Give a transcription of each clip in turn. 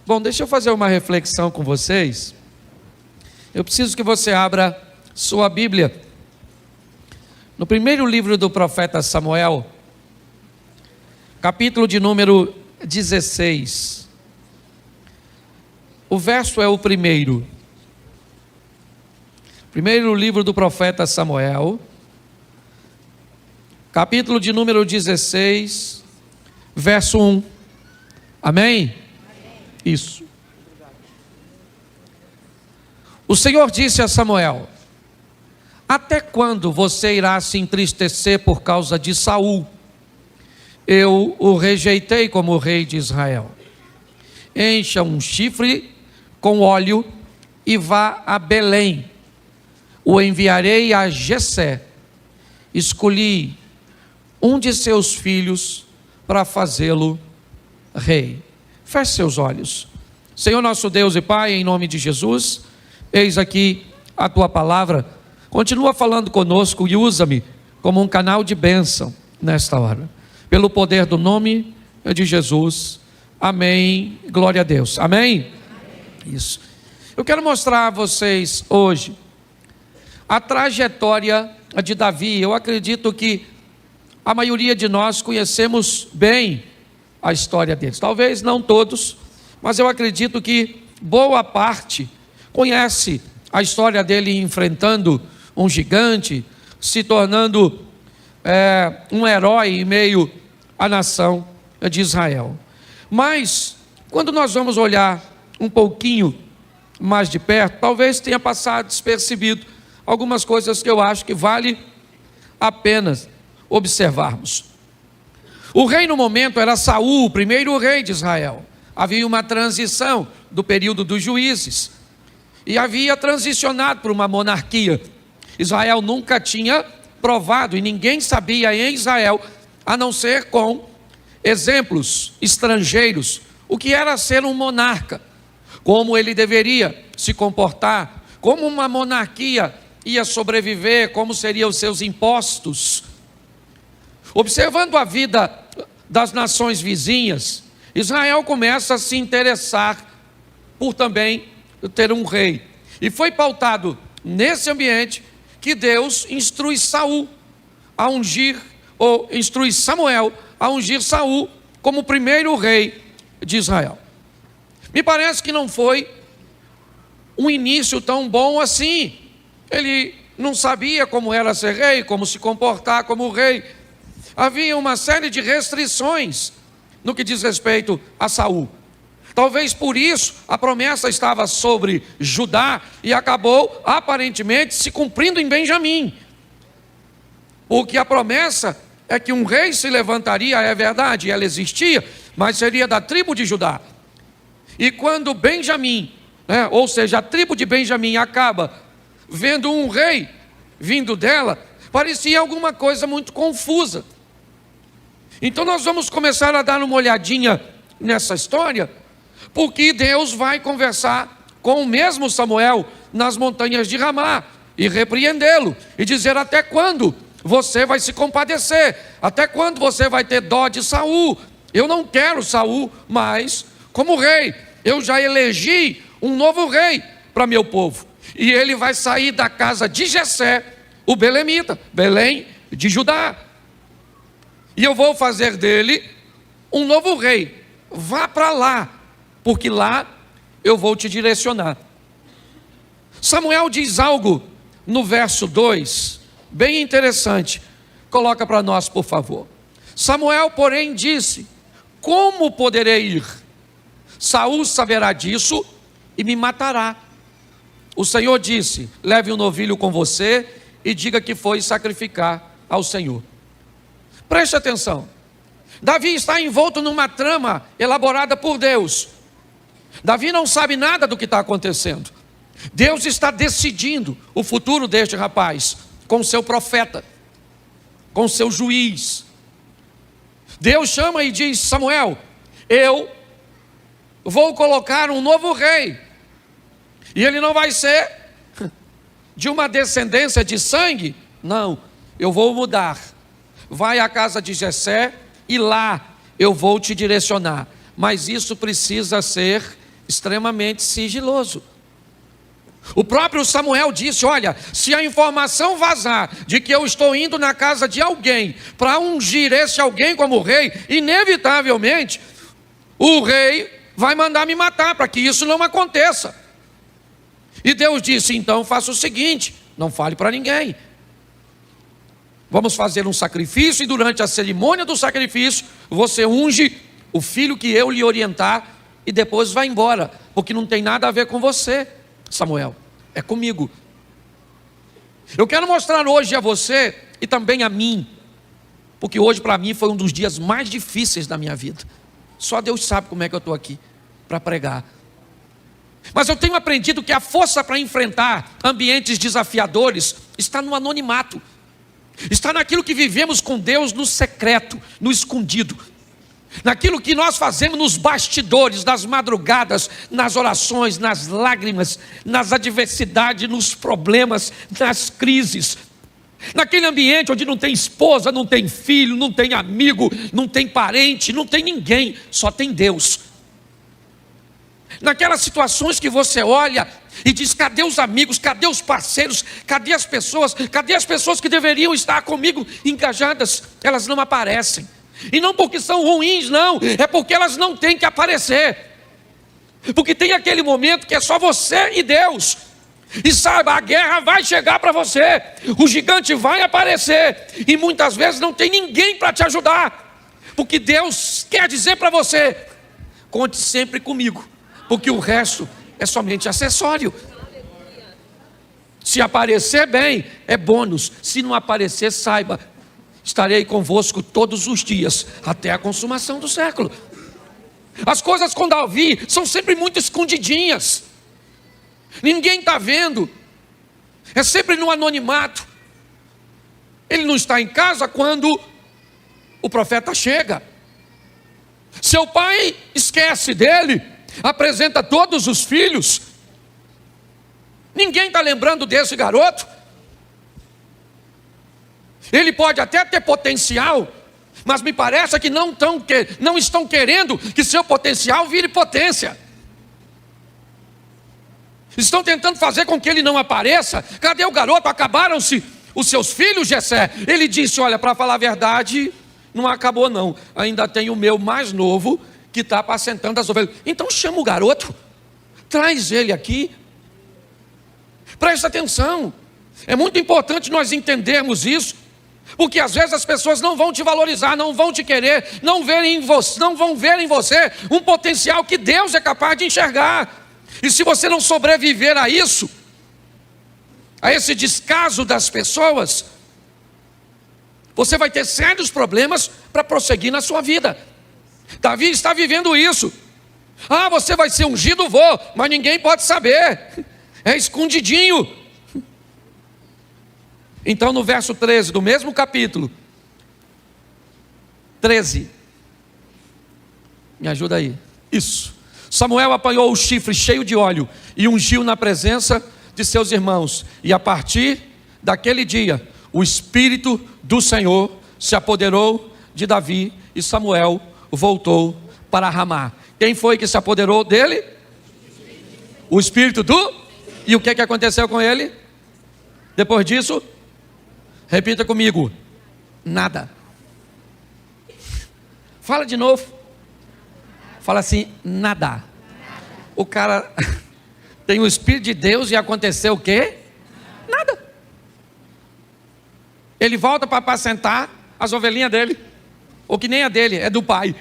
Bom, deixa eu fazer uma reflexão com vocês. Eu preciso que você abra sua Bíblia no primeiro livro do profeta Samuel, capítulo de número 16. O verso é o primeiro. Primeiro livro do profeta Samuel, capítulo de número 16, verso 1. Amém? Isso. O Senhor disse a Samuel: até quando você irá se entristecer por causa de Saul? Eu o rejeitei como rei de Israel. Encha um chifre com óleo e vá a Belém. O enviarei a Jessé. Escolhi um de seus filhos para fazê-lo rei. Feche seus olhos. Senhor nosso Deus e Pai, em nome de Jesus, eis aqui a tua palavra. Continua falando conosco e usa-me como um canal de bênção nesta hora. Pelo poder do nome de Jesus. Amém. Glória a Deus. Amém? Isso. Eu quero mostrar a vocês hoje a trajetória de Davi. Eu acredito que a maioria de nós conhecemos bem a história deles. Talvez não todos, mas eu acredito que boa parte conhece a história dele enfrentando um gigante, se tornando um herói em meio à nação de Israel. Mas, quando nós vamos olhar um pouquinho mais de perto, talvez tenha passado despercebido algumas coisas que eu acho que vale a pena observarmos. O rei no momento era Saul, o primeiro rei de Israel. Havia uma transição do período dos juízes e havia transicionado para uma monarquia. Israel nunca tinha provado, e ninguém sabia em Israel, a não ser com exemplos estrangeiros, o que era ser um monarca, como ele deveria se comportar, como uma monarquia ia sobreviver, como seriam os seus impostos. Observando a vida das nações vizinhas, Israel começa a se interessar por também ter um rei. E foi pautado nesse ambiente que Deus instrui Saul a ungir, ou instrui Samuel a ungir Saul como primeiro rei de Israel. Me parece que não foi um início tão bom assim. Ele não sabia como era ser rei, como se comportar como rei. Havia uma série de restrições no que diz respeito a Saul. Talvez por isso a promessa estava sobre Judá e acabou aparentemente se cumprindo em Benjamim. Porque a promessa é que um rei se levantaria, é verdade, ela existia, mas seria da tribo de Judá. E quando Benjamim, ou seja, a tribo de Benjamim acaba vendo um rei vindo dela, parecia alguma coisa muito confusa. Então nós vamos começar a dar uma olhadinha nessa história, porque Deus vai conversar com o mesmo Samuel nas montanhas de Ramá e repreendê-lo e dizer: até quando você vai se compadecer? Até quando você vai ter dó de Saul? Eu não quero Saul mais como rei. Eu já elegi um novo rei para meu povo, e ele vai sair da casa de Jessé, o belemita, Belém de Judá, e eu vou fazer dele um novo rei. Vá para lá, porque lá eu vou te direcionar. Samuel diz algo no verso 2, bem interessante. Coloca para nós, por favor. Samuel, porém, disse: como poderei ir? Saul saberá disso e me matará. O Senhor disse: leve um novilho com você e diga que foi sacrificar ao Senhor. Preste atenção. Davi está envolto numa trama elaborada por Deus. Davi não sabe nada do que está acontecendo. Deus está decidindo o futuro deste rapaz com seu profeta, com seu juiz. Deus chama e diz: Samuel, eu vou colocar um novo rei, e ele não vai ser de uma descendência de sangue, não, eu vou mudar. Vai à casa de Jessé e lá eu vou te direcionar, mas isso precisa ser extremamente sigiloso. O próprio Samuel disse: olha, se a informação vazar de que eu estou indo na casa de alguém para ungir esse alguém como rei, inevitavelmente o rei vai mandar me matar, para que isso não aconteça. E Deus disse: então faça o seguinte, não fale para ninguém. Vamos fazer um sacrifício, e durante a cerimônia do sacrifício você unge o filho que eu lhe orientar, e depois vai embora, porque não tem nada a ver com você, Samuel, é comigo. Eu quero mostrar hoje a você e também a mim, porque hoje para mim foi um dos dias mais difíceis da minha vida. Só Deus sabe como é que eu estou aqui para pregar. Mas eu tenho aprendido que a força para enfrentar ambientes desafiadores está no anonimato, está naquilo que vivemos com Deus no secreto, no escondido, naquilo que nós fazemos nos bastidores, nas madrugadas, nas orações, nas lágrimas, nas adversidades, nos problemas, nas crises. Naquele ambiente onde não tem esposa, não tem filho, não tem amigo, não tem parente, não tem ninguém, só tem Deus. Naquelas situações que você olha e diz: cadê os amigos, cadê os parceiros, cadê as pessoas que deveriam estar comigo engajadas? Elas não aparecem. E não porque são ruins, não, é porque elas não têm que aparecer. Porque tem aquele momento que é só você e Deus. E saiba, a guerra vai chegar para você, o gigante vai aparecer, e muitas vezes não tem ninguém para te ajudar, porque Deus quer dizer para você: conte sempre comigo, porque o resto é somente acessório. Se aparecer, bem, é bônus. Se não aparecer, saiba, estarei convosco todos os dias, até a consumação do século. As coisas com Davi são sempre muito escondidinhas, ninguém está vendo, é sempre no anonimato. Ele não está em casa quando o profeta chega. Seu pai esquece dele, apresenta todos os filhos. Ninguém está lembrando desse garoto. Ele pode até ter potencial, mas me parece que não estão querendo que seu potencial vire potência. Estão tentando fazer com que ele não apareça. Cadê o garoto? Acabaram-se os seus filhos, Jessé? Ele disse: olha, para falar a verdade, não acabou não. Ainda tem o meu mais novo que está apacentando as ovelhas. Então chama o garoto, traz ele aqui. Presta atenção. É muito importante nós entendermos isso, porque às vezes as pessoas não vão te valorizar, não vão te querer, não vão ver em você um potencial que Deus é capaz de enxergar. E se você não sobreviver a isso, a esse descaso das pessoas, você vai ter sérios problemas para prosseguir na sua vida. Davi está vivendo isso. Ah, você vai ser ungido, vou, mas ninguém pode saber, é escondidinho. Então no verso 13 do mesmo capítulo 13, me ajuda aí, isso. Samuel apanhou o chifre cheio de óleo e ungiu na presença de seus irmãos. E a partir daquele dia, o Espírito do Senhor se apoderou de Davi, e Samuel voltou para Ramá. Quem foi que se apoderou dele? O Espírito do... E o que aconteceu com ele? Depois disso, repita comigo: nada. Fala de novo. Fala assim: nada. O cara tem o Espírito de Deus e aconteceu o quê? Nada. Ele volta para apacentar as ovelhinhas dele, ou que nem a dele, é do pai.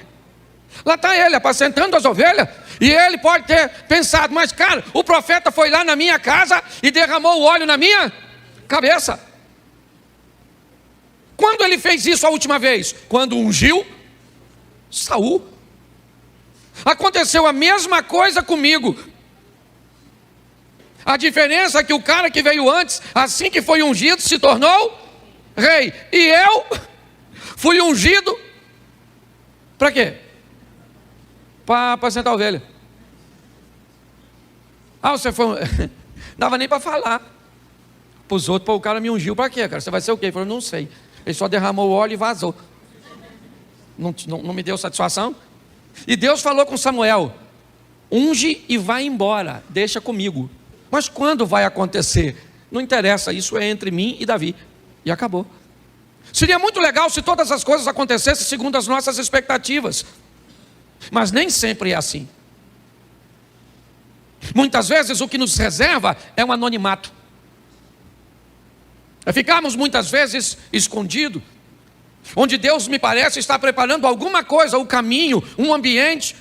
Lá está ele apacentando as ovelhas, e ele pode ter pensado: mas cara, o profeta foi lá na minha casa e derramou o óleo na minha cabeça. Quando ele fez isso a última vez? Quando ungiu Saul. Aconteceu a mesma coisa comigo. A diferença é que o cara que veio antes, assim que foi ungido, se tornou rei. E eu fui ungido para quê? Para apacentar a ovelha. Ah, você foi... Não dava nem para falar para os outros. Pô, o cara me ungiu para quê, cara? Você vai ser o quê? Eu falei: não sei. Ele só derramou o óleo e vazou. Não me deu satisfação. E Deus falou com Samuel: unge e vai embora, deixa comigo. Mas quando vai acontecer? Não interessa, isso é entre mim e Davi. E acabou. Seria muito legal se todas as coisas acontecessem segundo as nossas expectativas. Mas nem sempre é assim. Muitas vezes o que nos reserva é um anonimato. É ficarmos muitas vezes escondidos, onde Deus, me parece, está preparando alguma coisa, o caminho, um ambiente,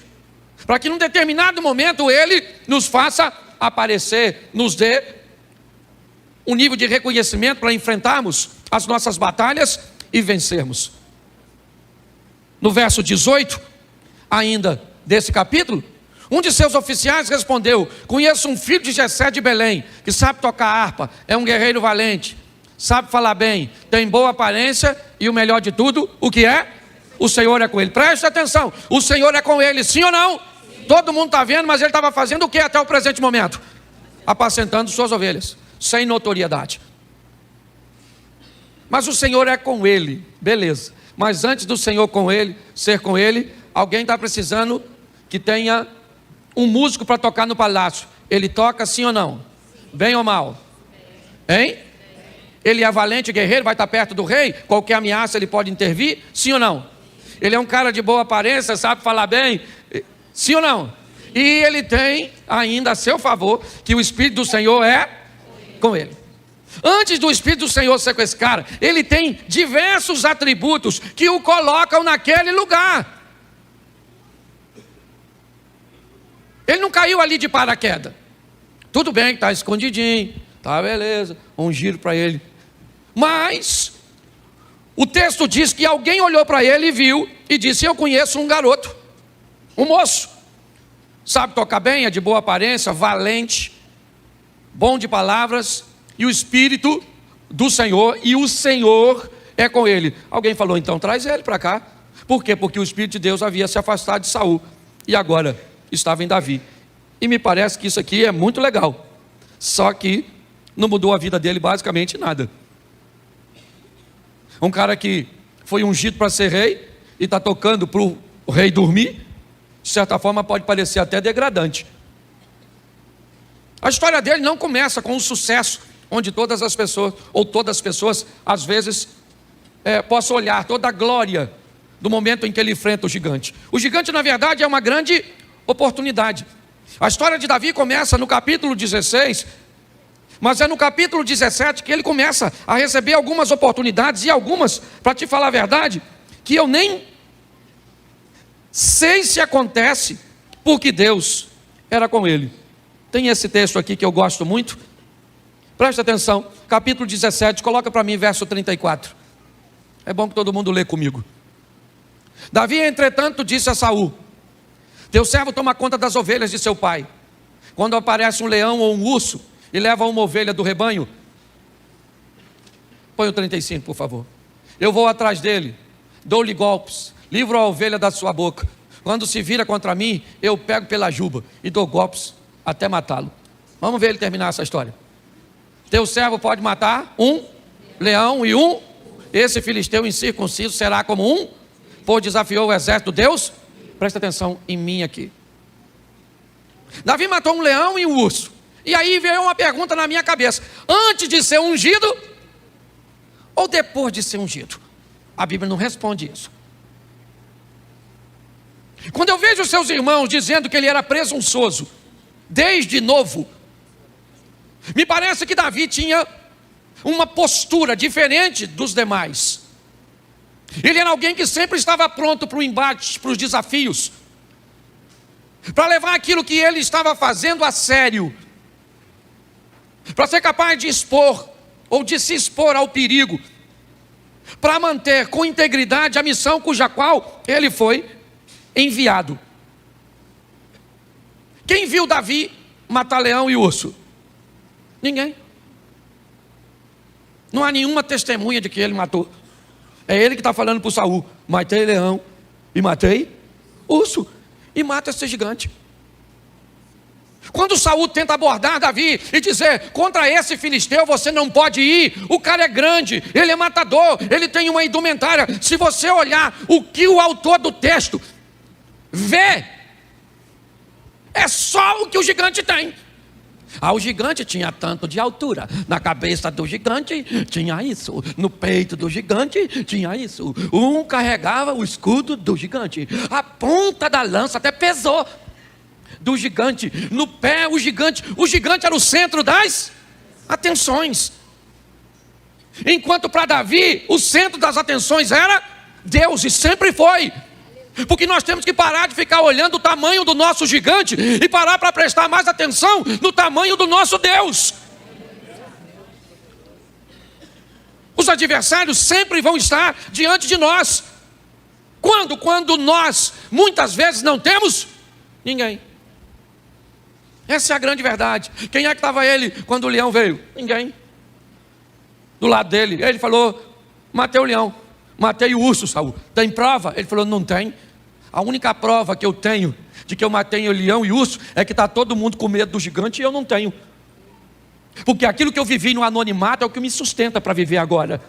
para que num determinado momento Ele nos faça aparecer, nos dê um nível de reconhecimento para enfrentarmos as nossas batalhas e vencermos. No verso 18, ainda desse capítulo, um de seus oficiais respondeu: conheço um filho de Jessé de Belém, que sabe tocar harpa, é um guerreiro valente, sabe falar bem, tem boa aparência e o melhor de tudo, o que é? O Senhor é com ele. Preste atenção, o Senhor é com ele, sim ou não? Sim. Todo mundo está vendo, mas ele estava fazendo o que até o presente momento? Apacentando suas ovelhas, sem notoriedade. Mas o Senhor é com ele, beleza. Mas antes do Senhor ser com ele, alguém está precisando que tenha um músico para tocar no palácio. Ele toca sim ou não? Bem ou mal? Hein? Ele é valente, guerreiro, vai estar perto do rei, qualquer ameaça ele pode intervir, sim ou não? Ele é um cara de boa aparência, sabe falar bem, sim ou não? E ele tem ainda a seu favor que o Espírito do Senhor é com ele. Antes do Espírito do Senhor ser com esse cara, ele tem diversos atributos que o colocam naquele lugar. Ele não caiu ali de paraquedas. Tudo bem que está escondidinho, tá beleza, um giro para ele. Mas o texto diz que alguém olhou para ele e viu e disse: eu conheço um garoto, um moço, sabe tocar bem, é de boa aparência, valente, bom de palavras, e o Espírito do Senhor, e o Senhor é com ele. Alguém falou: então traz ele para cá. Por quê? Porque o Espírito de Deus havia se afastado de Saul e agora estava em Davi. E me parece que isso aqui é muito legal, só que não mudou a vida dele basicamente nada. Um cara que foi ungido para ser rei e está tocando para o rei dormir, de certa forma pode parecer até degradante. A história dele não começa com um sucesso onde todas as pessoas, ou todas as pessoas, às vezes possam olhar toda a glória do momento em que ele enfrenta o gigante. O gigante, na verdade, é uma grande oportunidade. A história de Davi começa no capítulo 16, mas é no capítulo 17 que ele começa a receber algumas oportunidades, e algumas, para te falar a verdade, que eu nem sei se acontece, porque Deus era com ele. Tem esse texto aqui que eu gosto muito, presta atenção, capítulo 17, coloca para mim verso 34, é bom que todo mundo lê comigo. Davi, entretanto, disse a Saul: teu servo toma conta das ovelhas de seu pai. Quando aparece um leão ou um urso e leva uma ovelha do rebanho, põe o 35, por favor. Eu vou atrás dele, dou-lhe golpes, livro a ovelha da sua boca. Quando se vira contra mim, eu pego pela juba e dou golpes até matá-lo. Vamos ver ele terminar essa história. Teu servo pode matar um leão e um. Esse filisteu incircunciso será como um, pois desafiou o exército de Deus. Presta atenção em mim aqui. Davi matou um leão e um urso. E aí veio uma pergunta na minha cabeça: antes de ser ungido ou depois de ser ungido? A Bíblia não responde isso. Quando eu vejo seus irmãos dizendo que ele era presunçoso desde novo, me parece que Davi tinha uma postura diferente dos demais. Ele era alguém que sempre estava pronto para o embate, para os desafios, para levar aquilo que ele estava fazendo a sério, para ser capaz de expor, ou de se expor ao perigo, para manter com integridade a missão cuja qual ele foi enviado. Quem viu Davi matar leão e urso? Ninguém. Não há nenhuma testemunha de que ele matou. É ele que está falando para o Saul: matei leão e matei urso, e mata esse gigante. Quando Saul tenta abordar Davi e dizer: contra esse filisteu você não pode ir, o cara é grande, ele é matador, ele tem uma indumentária. Se você olhar o que o autor do texto vê é só o que o gigante tem. O gigante tinha tanto de altura, na cabeça do gigante tinha isso, no peito do gigante tinha isso. Um carregava o escudo do gigante, a ponta da lança até pesou do gigante, no pé o gigante era o centro das atenções. Enquanto para Davi o centro das atenções era Deus, e sempre foi. Porque nós temos que parar de ficar olhando o tamanho do nosso gigante e parar para prestar mais atenção no tamanho do nosso Deus. Os adversários sempre vão estar diante de nós. Quando? Quando nós, muitas vezes, não temos ninguém. Essa é a grande verdade. Quem é que estava ele quando o leão veio? Ninguém. Do lado dele, ele falou: matei o leão, matei o urso, Saul. Tem prova? Ele falou: não tem. A única prova que eu tenho de que eu matei o leão e o urso é que está todo mundo com medo do gigante e eu não tenho. Porque aquilo que eu vivi no anonimato é o que me sustenta para viver agora.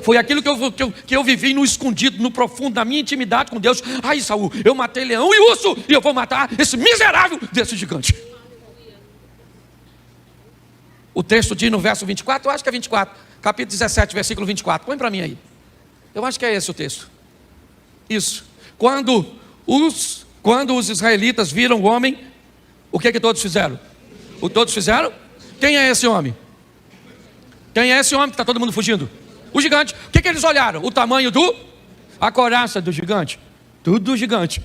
Foi aquilo que eu vivi no escondido, no profundo, na minha intimidade com Deus. Ai, Saul, eu matei leão e urso e eu vou matar esse miserável desse gigante. O texto diz no verso 24, eu acho que é 24, capítulo 17, versículo 24. Põe para mim aí. Eu acho que é esse o texto. Isso. Quando os israelitas viram o homem, o que todos fizeram? Todos fizeram? Quem é esse homem? Quem é esse homem que está todo mundo fugindo? O gigante. O que eles olharam? O tamanho a coraça do gigante. Tudo gigante.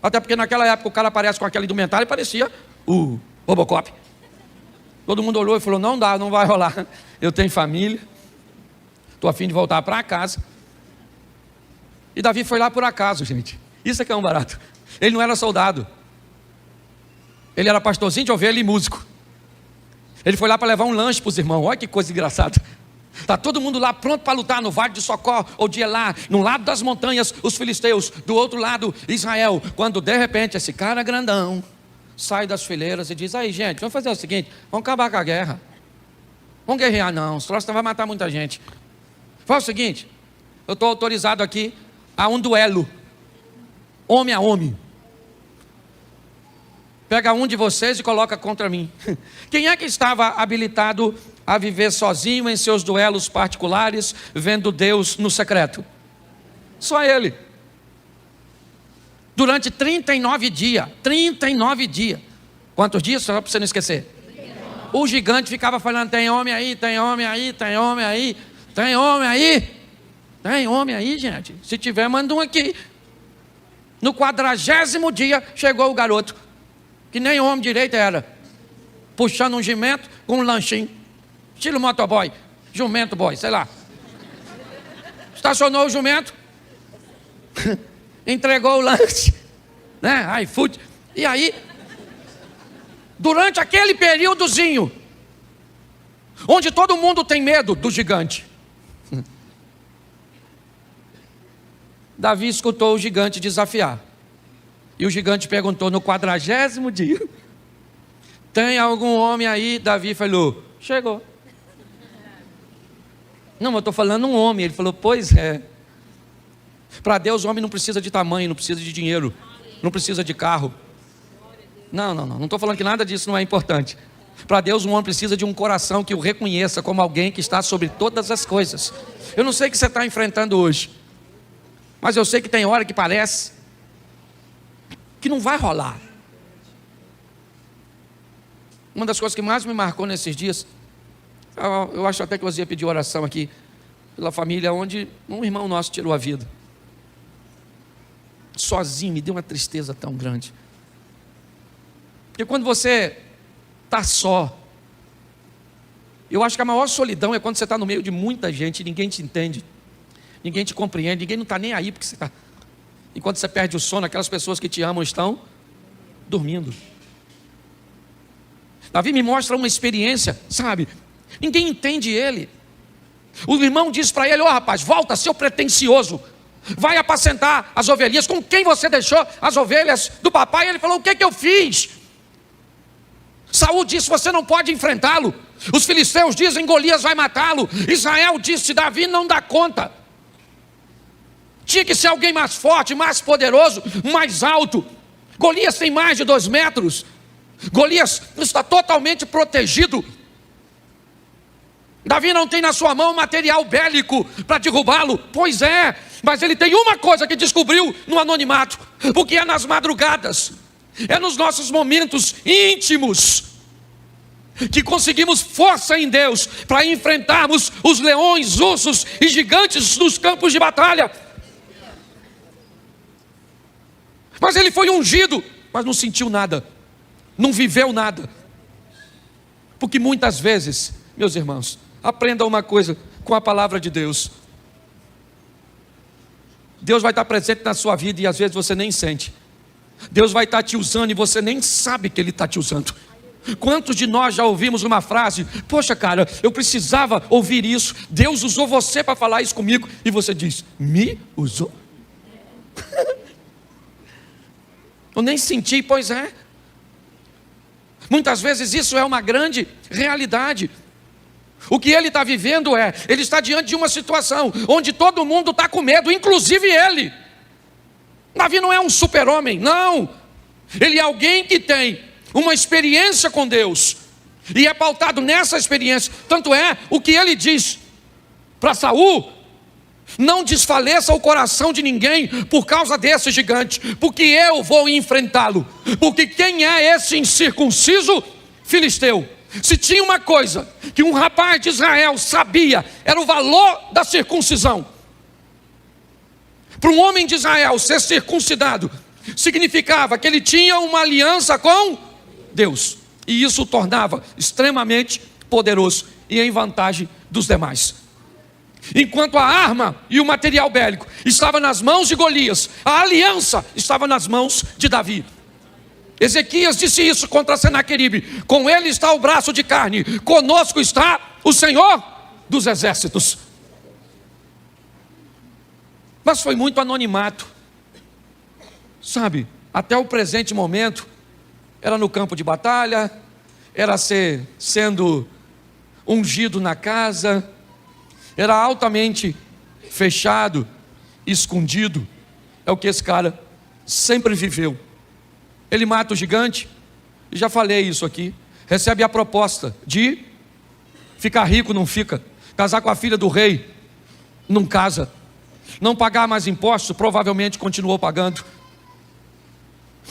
Até porque naquela época o cara aparece com aquela indumentária e parecia o Robocop. Todo mundo olhou e falou: não dá, não vai rolar. Eu tenho família, estou a fim de voltar para casa. E Davi foi lá por acaso, gente. Isso é que é um barato. Ele não era soldado. Ele era pastorzinho de ovelha e músico. Ele foi lá para levar um lanche para os irmãos. Olha que coisa engraçada. Está todo mundo lá pronto para lutar no vale de Socó ou de Elá. No lado das montanhas, os filisteus. Do outro lado, Israel. Quando de repente esse cara grandão sai das fileiras e diz: aí, gente, vamos fazer o seguinte, vamos acabar com a guerra. Vamos guerrear não, os troços vai matar muita gente. Faz o seguinte, eu estou autorizado aqui a um duelo, homem a homem. Pega um de vocês e coloca contra mim. Quem é que estava habilitado a viver sozinho em seus duelos particulares, vendo Deus no secreto? Só ele. Durante 39 dias. 39 dias. Quantos dias? Só para você não esquecer. O gigante ficava falando: tem homem aí, tem homem aí, tem homem aí, tem homem aí. Tem homem aí, gente. Se tiver, manda um aqui. No 40º dia, chegou o garoto, que nem homem direito era, puxando um jumento com um lanchinho, estilo motoboy, jumento boy, sei lá. Estacionou o jumento, entregou o lanche, né? iFood. E aí, durante aquele períodozinho, onde todo mundo tem medo do gigante, Davi escutou o gigante desafiar. E o gigante perguntou no 40º dia: tem algum homem aí? Davi falou: chegou. Não, eu estou falando um homem. Ele falou: pois é. Para Deus o homem não precisa de tamanho, não precisa de dinheiro, não precisa de carro. Não estou falando que nada disso não é importante. Para Deus um homem precisa de um coração que o reconheça como alguém que está sobre todas as coisas. Eu não sei o que você está enfrentando hoje, mas eu sei que tem hora que parece que não vai rolar. Uma das coisas que mais me marcou nesses dias, eu acho até que eu ia pedir oração aqui pela família onde um irmão nosso tirou a vida. Sozinho, me deu uma tristeza tão grande. Porque quando você está só, eu acho que a maior solidão é quando você está no meio de muita gente e ninguém te entende, ninguém te compreende, ninguém não está nem aí porque você está. E quando você perde o sono, aquelas pessoas que te amam estão dormindo. Davi me mostra uma experiência, sabe? Ninguém entende ele. O irmão diz para ele: ó rapaz, volta, seu pretensioso, vai apacentar as ovelhinhas. Com quem você deixou as ovelhas do papai? Ele falou: o que eu fiz? Saul disse: você não pode enfrentá-lo. Os filisteus dizem: Golias vai matá-lo. Israel disse: Davi não dá conta. Tinha que ser alguém mais forte, mais poderoso, mais alto. Golias tem mais de 2 metros. Golias está totalmente protegido. Davi não tem na sua mão material bélico para derrubá-lo. Pois é, mas ele tem uma coisa que descobriu no anonimato, porque é nas madrugadas, é nos nossos momentos íntimos, que conseguimos força em Deus para enfrentarmos os leões, ursos e gigantes nos campos de batalha. Mas ele foi ungido, mas não sentiu nada, não viveu nada. Porque muitas vezes, meus irmãos, aprenda uma coisa com a palavra de Deus. Deus vai estar presente na sua vida e às vezes você nem sente. Deus vai estar te usando e você nem sabe que Ele está te usando. Quantos de nós já ouvimos uma frase: poxa cara, eu precisava ouvir isso, Deus usou você para falar isso comigo, e você diz: me usou? Eu nem senti. Pois é, muitas vezes isso é uma grande realidade. O que ele está vivendo ele está diante de uma situação onde todo mundo está com medo, inclusive ele. Davi não é um super-homem, não. Ele é alguém que tem uma experiência com Deus, e é pautado nessa experiência. Tanto é o que ele diz para Saul: não desfaleça o coração de ninguém por causa desse gigante, porque eu vou enfrentá-lo. Porque quem é esse incircunciso filisteu? Se tinha uma coisa que um rapaz de Israel sabia, era o valor da circuncisão. Para um homem de Israel ser circuncidado significava que ele tinha uma aliança com Deus, e isso o tornava extremamente poderoso e em vantagem dos demais. Enquanto a arma e o material bélico estava nas mãos de Golias, a aliança estava nas mãos de Davi. Ezequias disse isso contra Senaqueribe: com ele está o braço de carne, conosco está o Senhor dos exércitos. Mas foi muito anonimato, sabe? Até o presente momento era no campo de batalha, era sendo ungido na casa, era altamente fechado, escondido. É o que esse cara sempre viveu. Ele mata o gigante, e já falei isso aqui, recebe a proposta de ficar rico, não fica, casar com a filha do rei, não casa, não pagar mais impostos, provavelmente continuou pagando.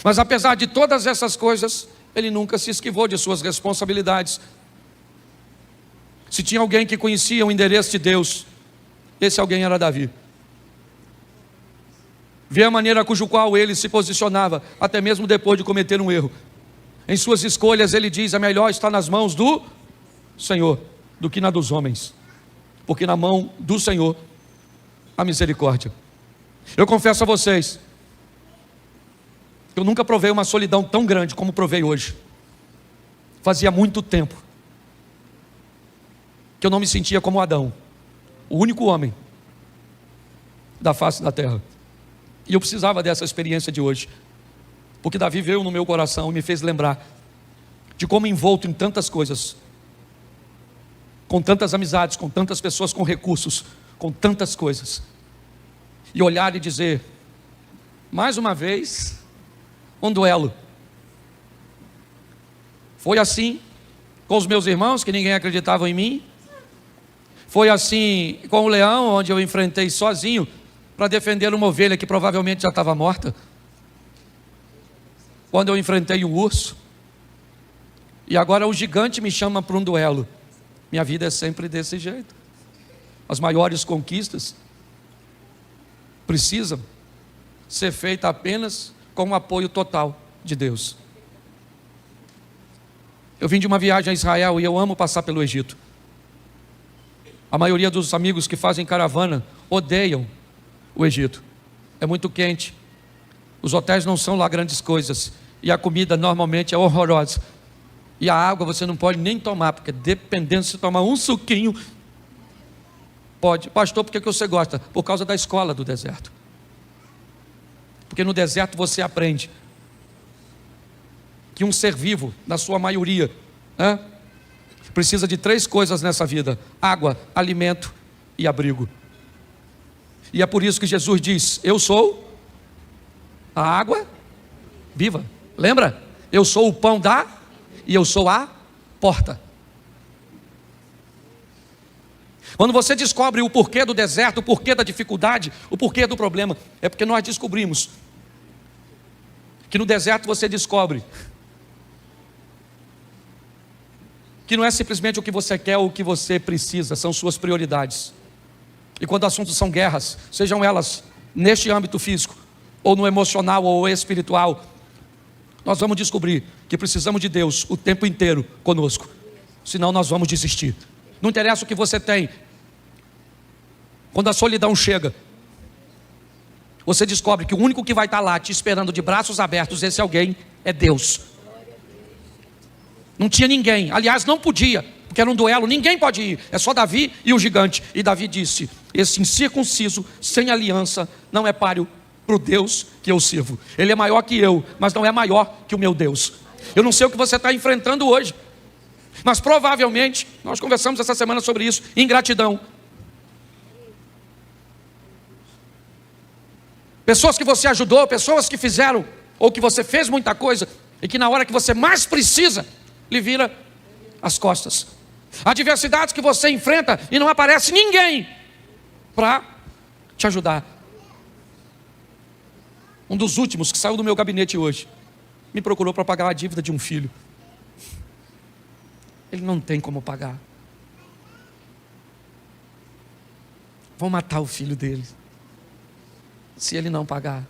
Mas apesar de todas essas coisas, ele nunca se esquivou de suas responsabilidades. Se tinha alguém que conhecia o endereço de Deus, esse alguém era Davi. Vê a maneira cujo qual ele se posicionava, até mesmo depois de cometer um erro. Em suas escolhas ele diz: é melhor estar nas mãos do Senhor do que na dos homens, porque na mão do Senhor há misericórdia. Eu confesso a vocês, eu nunca provei uma solidão tão grande como provei hoje. Fazia muito tempo que eu não me sentia como Adão, o único homem da face da terra. E eu precisava dessa experiência de hoje, porque Davi veio no meu coração e me fez lembrar de como envolto em tantas coisas, com tantas amizades, com tantas pessoas com recursos, com tantas coisas, e olhar e dizer: mais uma vez, um duelo. Foi assim com os meus irmãos, que ninguém acreditava em mim. Foi assim com o leão, onde eu enfrentei sozinho para defender uma ovelha que provavelmente já estava morta. Quando eu enfrentei o urso, e agora o gigante me chama para um duelo. Minha vida é sempre desse jeito. As maiores conquistas precisam ser feitas apenas com o apoio total de Deus. Eu vim de uma viagem a Israel e eu amo passar pelo Egito. A maioria dos amigos que fazem caravana odeiam o Egito. É muito quente, os hotéis não são lá grandes coisas, e a comida normalmente é horrorosa, e a água você não pode nem tomar, porque dependendo se tomar um suquinho, pode. Pastor, por que você gosta? Por causa da escola do deserto. Porque no deserto você aprende que um ser vivo, na sua maioria, precisa de 3 coisas nessa vida: água, alimento e abrigo. E é por isso que Jesus diz: eu sou a água viva. Lembra? Eu sou o pão e eu sou a porta. Quando você descobre o porquê do deserto, o porquê da dificuldade, o porquê do problema, é porque nós descobrimos que no deserto você descobre que não é simplesmente o que você quer ou o que você precisa, são suas prioridades. E quando assuntos são guerras, sejam elas neste âmbito físico, ou no emocional ou espiritual, nós vamos descobrir que precisamos de Deus o tempo inteiro conosco, senão nós vamos desistir. Não interessa o que você tem. Quando a solidão chega, você descobre que o único que vai estar lá te esperando de braços abertos, esse alguém é Deus. Não tinha ninguém, aliás não podia, porque era um duelo, ninguém pode ir, é só Davi e o gigante. E Davi disse: esse incircunciso, sem aliança, não é páreo para o Deus que eu sirvo. Ele é maior que eu, mas não é maior que o meu Deus. Eu não sei o que você está enfrentando hoje, mas provavelmente, nós conversamos essa semana sobre isso, ingratidão. Pessoas que você ajudou, pessoas que fizeram, ou que você fez muita coisa, e que na hora que você mais precisa, lhe vira as costas. Adversidades que você enfrenta e não aparece ninguém para te ajudar. Um dos últimos que saiu do meu gabinete hoje, me procurou para pagar a dívida de um filho. Ele não tem como pagar. Vão matar o filho dele se ele não pagar.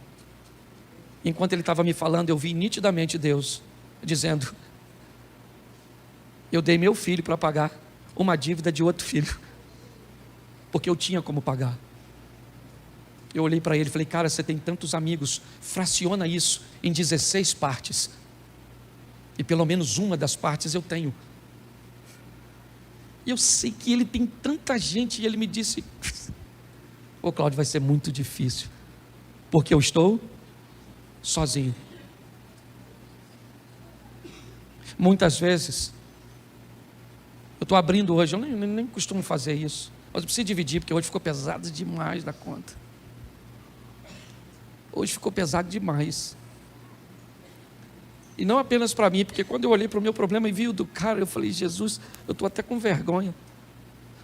Enquanto ele estava me falando, eu vi nitidamente Deus dizendo: eu dei meu filho para pagar uma dívida de outro filho, porque eu tinha como pagar. Eu olhei para ele e falei: cara, você tem tantos amigos, fraciona isso em 16 partes, e pelo menos uma das partes eu tenho. E eu sei que ele tem tanta gente, e ele me disse: ô Cláudio, vai ser muito difícil, porque eu estou sozinho. Muitas vezes, eu estou abrindo hoje, eu nem costumo fazer isso, mas eu preciso dividir, porque hoje ficou pesado demais da conta. Hoje ficou pesado demais. E não apenas para mim, porque quando eu olhei para o meu problema e vi o do cara, eu falei: Jesus, eu estou até com vergonha.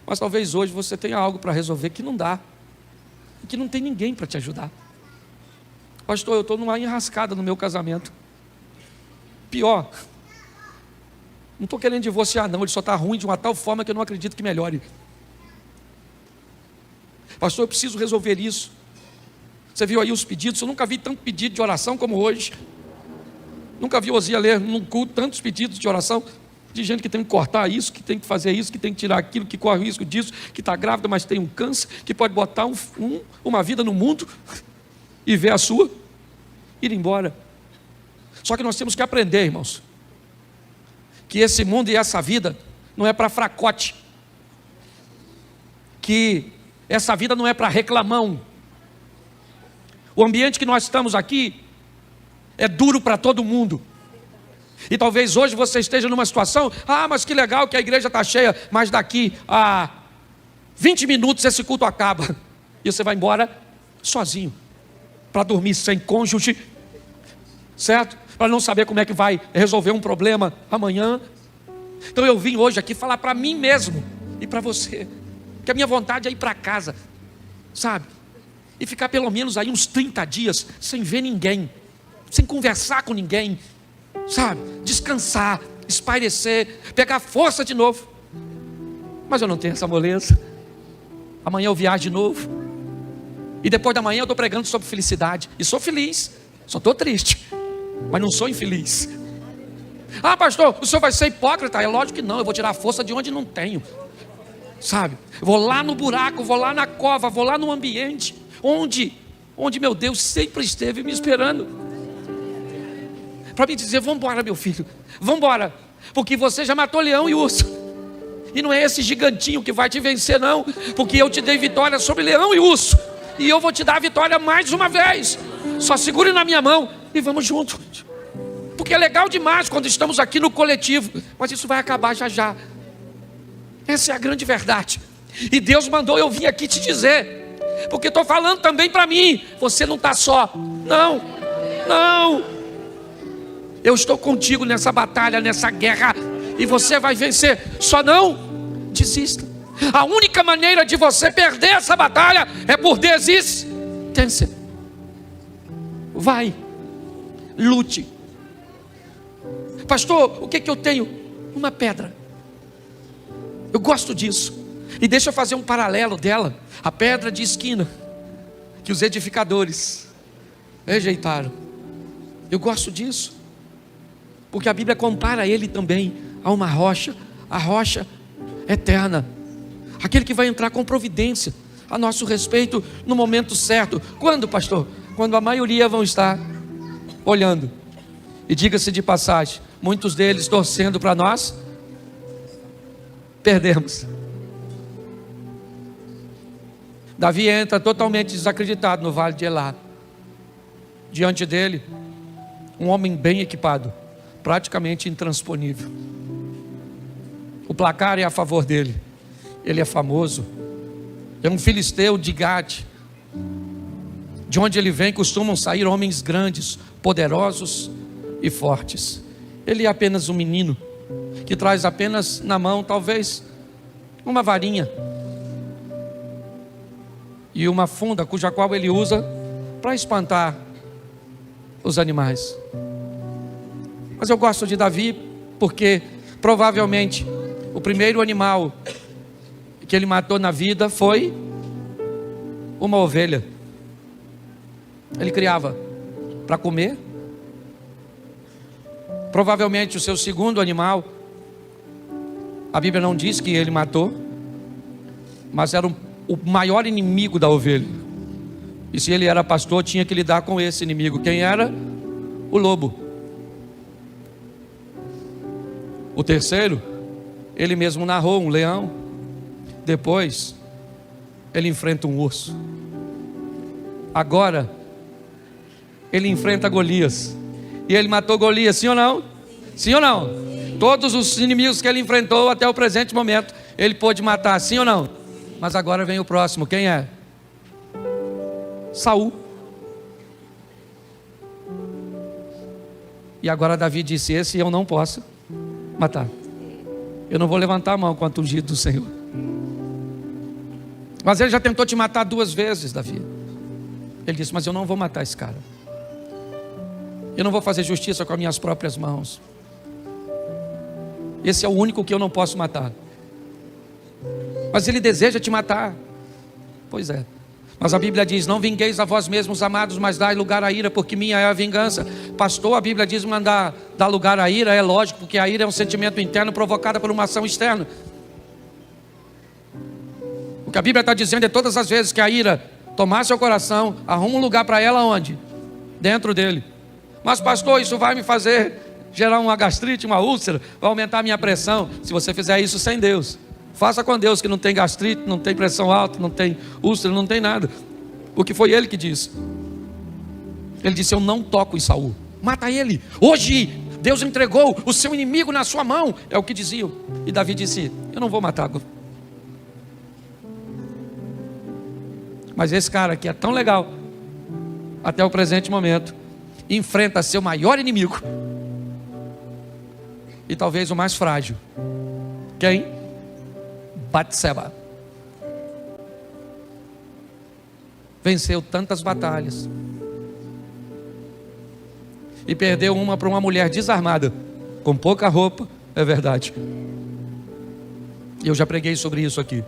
Mas talvez hoje você tenha algo para resolver que não dá, e que não tem ninguém para te ajudar. Pastor, eu estou numa enrascada no meu casamento. Pior, não estou querendo divorciar não, ele só está ruim de uma tal forma que eu não acredito que melhore. Pastor, eu preciso resolver isso. Você viu aí os pedidos? Eu nunca vi tanto pedido de oração como hoje. Nunca vi Osia ler num culto tantos pedidos de oração, de gente que tem que cortar isso, que tem que fazer isso, que tem que tirar aquilo, que corre o risco disso, que está grávida, mas tem um câncer, que pode botar uma vida no mundo e ver a sua ir embora. Só que nós temos que aprender, irmãos, que esse mundo e essa vida não é para fracote, que essa vida não é para reclamão. O ambiente que nós estamos aqui é duro para todo mundo. E talvez hoje você esteja numa situação: ah, mas que legal que a igreja está cheia, mas daqui a 20 minutos esse culto acaba, e você vai embora sozinho, para dormir sem cônjuge, certo? Para não saber como é que vai resolver um problema amanhã. Então eu vim hoje aqui falar para mim mesmo e para você, que a minha vontade é ir para casa, sabe? E ficar pelo menos aí uns 30 dias sem ver ninguém, sem conversar com ninguém, sabe? Descansar, espairecer, pegar força de novo. Mas eu não tenho essa moleza. Amanhã eu viajo de novo, e depois da manhã eu estou pregando sobre felicidade, e sou feliz, só estou triste, mas não sou infeliz. Ah, pastor, o senhor vai ser hipócrita? É lógico que não, eu vou tirar a força de onde não tenho, sabe? Eu vou lá no buraco, vou lá na cova, vou lá no ambiente onde meu Deus sempre esteve me esperando, para me dizer: vamos embora, meu filho, vamos embora, porque você já matou leão e urso, e não é esse gigantinho que vai te vencer não, porque eu te dei vitória sobre leão e urso, e eu vou te dar a vitória mais uma vez. Só segure na minha mão e vamos juntos, porque é legal demais quando estamos aqui no coletivo, mas isso vai acabar já já. Essa é a grande verdade, e Deus mandou eu vir aqui te dizer, porque estou falando também para mim. Você não está só, não, Eu estou contigo nessa batalha, nessa guerra, e você vai vencer. Só não desista. A única maneira de você perder essa batalha é por desistência. Vai, lute. Pastor, o que eu tenho? Uma pedra. Eu gosto disso. E deixa eu fazer um paralelo dela. A pedra de esquina que os edificadores rejeitaram. Eu gosto disso, porque a Bíblia compara ele também a uma rocha, a rocha eterna, aquele que vai entrar com providência a nosso respeito no momento certo. Quando, pastor? Quando a maioria vão estar olhando. E diga-se de passagem, muitos deles torcendo para nós perdermos. Davi entra totalmente desacreditado no vale de Elá. Diante dele, um homem bem equipado, praticamente intransponível. O placar é a favor dele. Ele é famoso. É um filisteu de Gade. De onde ele vem costumam sair homens grandes, poderosos e fortes. Ele é apenas um menino que traz apenas na mão, talvez, uma varinha e uma funda, cuja qual ele usa para espantar os animais. Mas eu gosto de Davi porque provavelmente o primeiro animal que ele matou na vida foi uma ovelha. Ele criava para comer. Provavelmente o seu segundo animal, a Bíblia não diz que ele matou, mas era o maior inimigo da ovelha. E se ele era pastor, tinha que lidar com esse inimigo. Quem era? O lobo. O terceiro, ele mesmo narrou, um leão. Depois, ele enfrenta um urso. Agora, ele enfrenta Golias. E ele matou Golias, sim ou não? Sim ou não? Todos os inimigos que ele enfrentou até o presente momento, ele pôde matar, sim ou não? Mas agora vem o próximo, quem é? Saul. E agora Davi disse: esse eu não posso matar. Eu não vou levantar a mão contra o ungido do Senhor. Mas ele já tentou te matar 2 vezes, Davi. Ele disse: mas eu não vou matar esse cara. Eu não vou fazer justiça com as minhas próprias mãos. Esse é o único que eu não posso matar. Mas ele deseja te matar. Pois é. Mas a Bíblia diz: não vingueis a vós mesmos, amados, mas dai lugar à ira, porque minha é a vingança. Pastor, a Bíblia diz mandar dar lugar à ira. É lógico, porque a ira é um sentimento interno provocado por uma ação externa. O que a Bíblia está dizendo é: todas as vezes que a ira tomar seu coração, arruma um lugar para ela onde? Dentro dele. Mas pastor, isso vai me fazer gerar uma gastrite, uma úlcera, vai aumentar a minha pressão. Se você fizer isso sem Deus, faça com Deus, que não tem gastrite, não tem pressão alta, não tem úlcera, não tem nada. Porque foi ele que disse. Ele disse: eu não toco em Saul, mata ele. Hoje Deus entregou o seu inimigo na sua mão. É o que diziam. E Davi disse: eu não vou matar. Mas esse cara aqui é tão legal, até o presente momento, enfrenta seu maior inimigo e talvez o mais frágil. Quem? Batseba. Venceu tantas batalhas e perdeu uma para uma mulher desarmada, com pouca roupa, é verdade. Eu já preguei sobre isso aqui,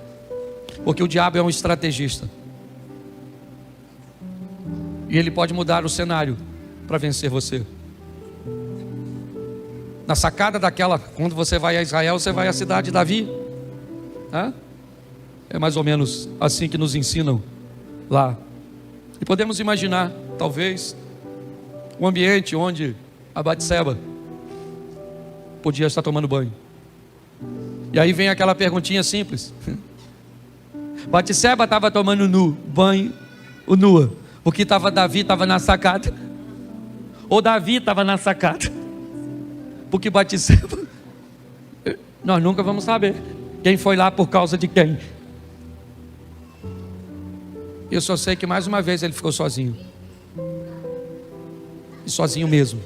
porque o diabo é um estrategista e ele pode mudar o cenário para vencer você. Na sacada daquela, quando você vai a Israel, você vai à cidade de Davi. É mais ou menos assim que nos ensinam lá. E podemos imaginar, talvez, o ambiente onde a Batseba podia estar tomando banho. E aí vem aquela perguntinha simples. Batseba estava tomando banho nua, porque Davi estava na sacada. Ou Davi estava na sacada, porque Batseba, nós nunca vamos saber quem foi lá por causa de quem. Eu só sei que mais uma vez ele ficou sozinho. E sozinho mesmo.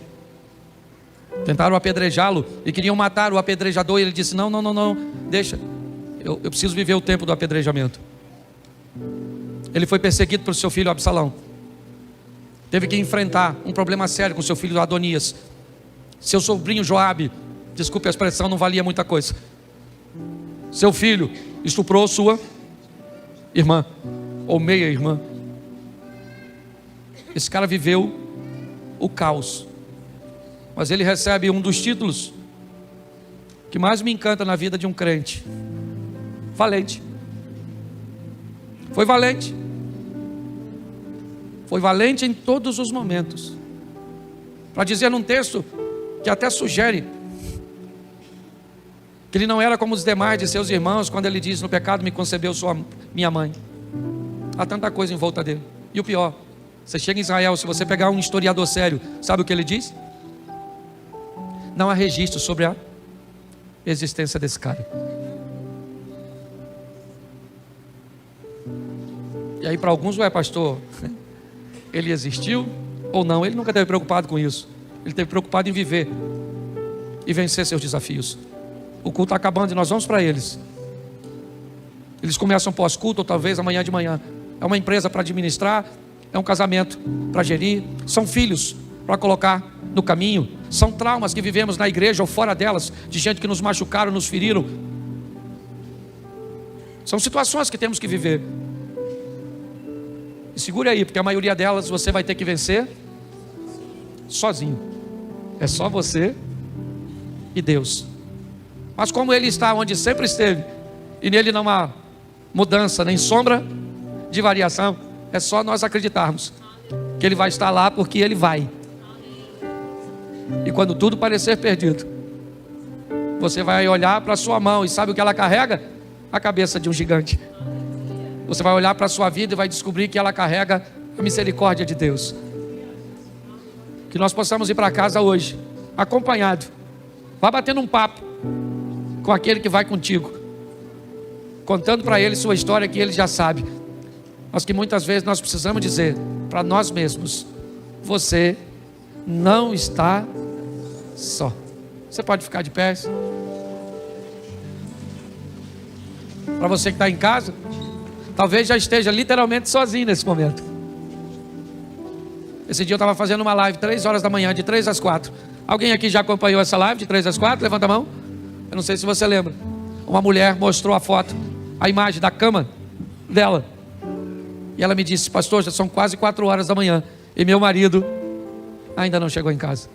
Tentaram apedrejá-lo e queriam matar o apedrejador. E ele disse: não, deixa. Eu preciso viver o tempo do apedrejamento. Ele foi perseguido pelo seu filho Absalão. Teve que enfrentar um problema sério com seu filho Adonias. Seu sobrinho Joabe, desculpe a expressão, não valia muita coisa. Seu filho estuprou sua irmã, ou meia-irmã. Esse cara viveu o caos. Mas ele recebe um dos títulos que mais me encanta na vida de um crente: valente. Foi valente. Foi valente em todos os momentos. Para dizer num texto que até sugere que ele não era como os demais de seus irmãos, quando ele diz: no pecado me concebeu minha mãe. Há tanta coisa em volta dele. E o pior, você chega em Israel, se você pegar um historiador sério, sabe o que ele diz? Não há registro sobre a existência desse cara. E aí para alguns, ué pastor, ele existiu ou não? Ele nunca esteve preocupado com isso. Ele esteve preocupado em viver e vencer seus desafios. O culto está acabando e nós vamos para eles. Eles começam pós-culto ou talvez amanhã de manhã. É uma empresa para administrar, é um casamento para gerir, são filhos para colocar no caminho, são traumas que vivemos na igreja ou fora delas, de gente que nos machucaram, nos feriram. São situações que temos que viver. E segure aí, porque a maioria delas você vai ter que vencer sozinho. É só você e Deus. Mas como Ele está onde sempre esteve, e nele não há mudança, nem sombra de variação, é só nós acreditarmos que Ele vai estar lá, porque Ele vai. E quando tudo parecer perdido, você vai olhar para a sua mão e sabe o que ela carrega? A cabeça de um gigante. Você vai olhar para a sua vida e vai descobrir que ela carrega a misericórdia de Deus. Que nós possamos ir para casa hoje acompanhado. Vá batendo um papo com aquele que vai contigo, contando para ele sua história que ele já sabe, mas que muitas vezes nós precisamos dizer para nós mesmos: você não está só. Você pode ficar de pé? Para você que está em casa, talvez já esteja literalmente sozinho nesse momento. Esse dia eu estava fazendo uma live 3 horas da manhã, de 3 às 4. Alguém aqui já acompanhou essa live de 3 às 4? Levanta a mão. Eu não sei se você lembra. Uma mulher mostrou a foto, a imagem da cama dela. E ela me disse: pastor, já são quase 4 horas da manhã e meu marido ainda não chegou em casa.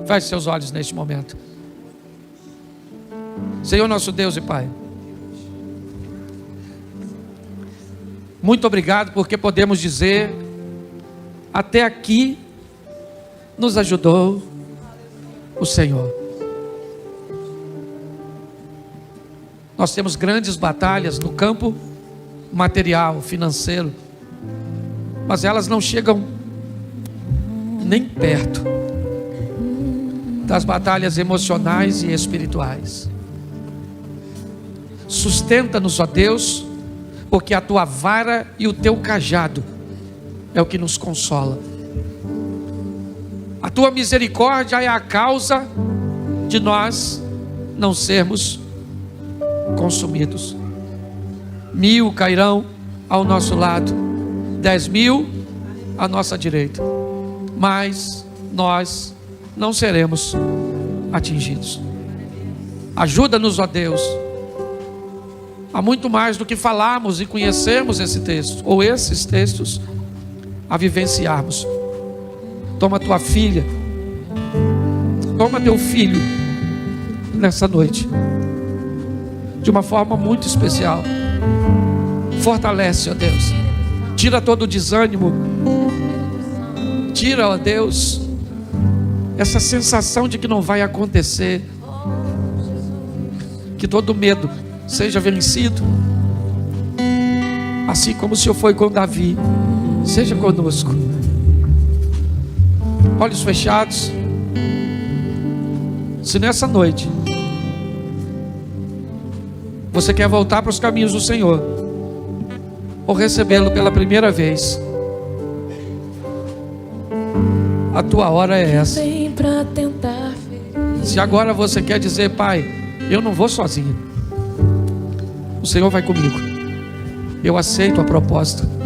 Feche seus olhos neste momento. Senhor nosso Deus e Pai, muito obrigado porque podemos dizer: até aqui nos ajudou o Senhor. Nós temos grandes batalhas no campo material, financeiro, mas elas não chegam nem perto das batalhas emocionais e espirituais. Sustenta-nos, ó Deus, porque a tua vara e o teu cajado é o que nos consola. A tua misericórdia é a causa de nós não sermos consumidos. 1000 cairão ao nosso lado, 10.000 à nossa direita, mas nós não seremos atingidos. Ajuda-nos, ó Deus, a muito mais do que falarmos e conhecermos esse texto, ou esses textos, a vivenciarmos. Toma tua filha, toma teu filho nessa noite, de uma forma muito especial. Fortalece, ó Deus. Tira todo o desânimo. Tira, ó Deus, essa sensação de que não vai acontecer. Que todo medo seja vencido. Assim como o Senhor foi com Davi, seja conosco. Olhos fechados. Se nessa noite você quer voltar para os caminhos do Senhor, ou recebê-lo pela primeira vez, a tua hora é essa. pra tentar. Se agora você quer dizer: Pai, eu não vou sozinho, o Senhor vai comigo, eu aceito a proposta.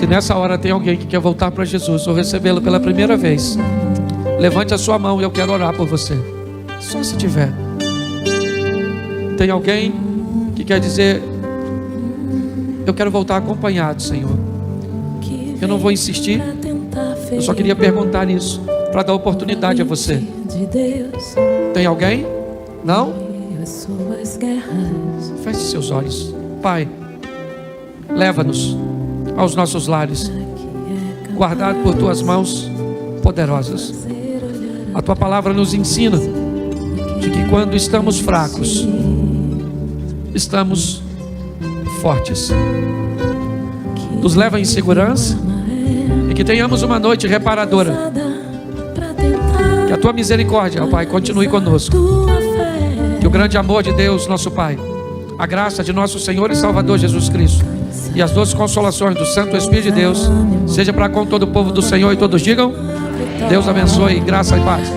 Se nessa hora tem alguém que quer voltar para Jesus ou recebê-lo pela primeira vez, levante a sua mão e eu quero orar por você. Só se tiver. Tem alguém que quer dizer: eu quero voltar acompanhado, Senhor. Eu não vou insistir, eu só queria perguntar isso para dar oportunidade a você. Tem alguém? Não? Feche seus olhos. Pai, leva-nos aos nossos lares, guardado por tuas mãos poderosas. A tua palavra nos ensina de que quando estamos fracos, estamos fortes. Nos leva em segurança e que tenhamos uma noite reparadora. Que a tua misericórdia, ó Pai, continue conosco. Que o grande amor de Deus, nosso Pai, a graça de nosso Senhor e Salvador Jesus Cristo e as doces consolações do Santo Espírito de Deus seja para com todo o povo do Senhor, e todos digam: Deus abençoe, graça e paz.